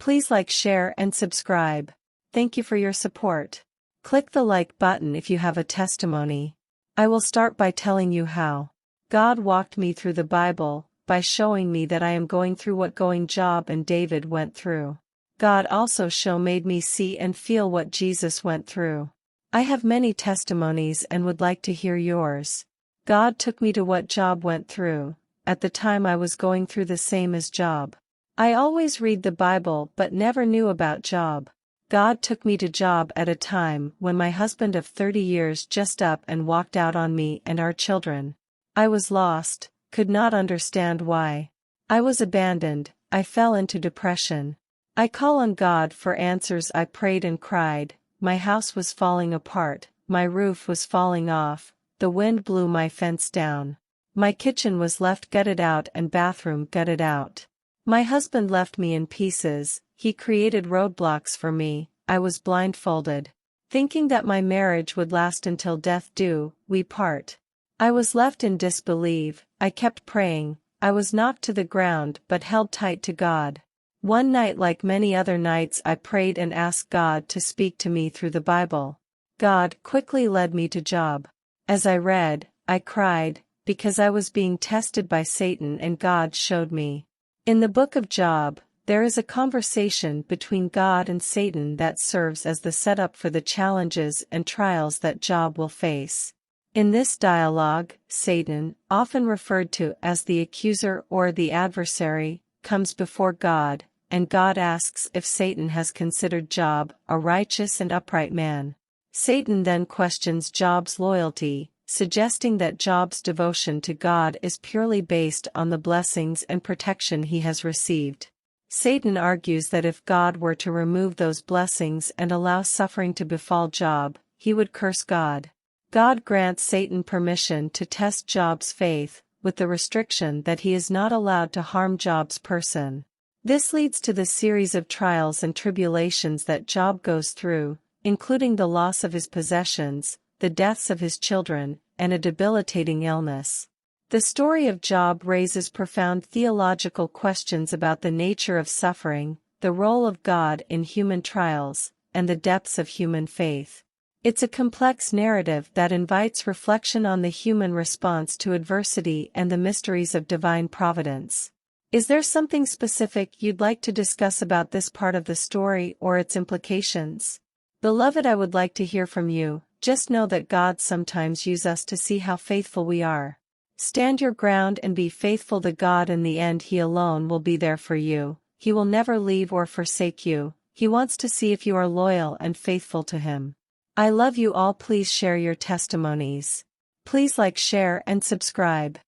Please like, share, and subscribe. Thank you for your support. Click the like button if you have a testimony. I will start by telling you how God walked me through the Bible, by showing me that I am going through what Job and David went through. God also made me see and feel what Jesus went through. I have many testimonies and would like to hear yours. God took me to what Job went through. At the time I was going through the same as Job. I always read the Bible but never knew about Job. God took me to Job at a time when my husband of 30 years just up and walked out on me and our children. I was lost, could not understand why. I was abandoned, I fell into depression. I call on God for answers. I prayed and cried. My house was falling apart, my roof was falling off, the wind blew my fence down. My kitchen was left gutted out and bathroom gutted out. My husband left me in pieces, he created roadblocks for me, I was blindfolded. Thinking that my marriage would last until death do we part. I was left in disbelief. I kept praying, I was knocked to the ground but held tight to God. One night, like many other nights, I prayed and asked God to speak to me through the Bible. God quickly led me to Job. As I read, I cried, because I was being tested by Satan and God showed me. In the book of Job, there is a conversation between God and Satan that serves as the setup for the challenges and trials that Job will face. In this dialogue, Satan, often referred to as the accuser or the adversary, comes before God, and God asks if Satan has considered Job a righteous and upright man. Satan then questions Job's loyalty, suggesting that Job's devotion to God is purely based on the blessings and protection he has received. Satan argues that if God were to remove those blessings and allow suffering to befall Job, he would curse God. God grants Satan permission to test Job's faith, with the restriction that he is not allowed to harm Job's person. This leads to the series of trials and tribulations that Job goes through, including the loss of his possessions, the deaths of his children, and a debilitating illness. The story of Job raises profound theological questions about the nature of suffering, the role of God in human trials, and the depths of human faith. It's a complex narrative that invites reflection on the human response to adversity and the mysteries of divine providence. Is there something specific you'd like to discuss about this part of the story or its implications? Beloved, I would like to hear from you. Just know that God sometimes uses us to see how faithful we are. Stand your ground and be faithful to God. In the end, He alone will be there for you. He will never leave or forsake you. He wants to see if you are loyal and faithful to Him. I love you all. Please share your testimonies. Please like, share, and subscribe.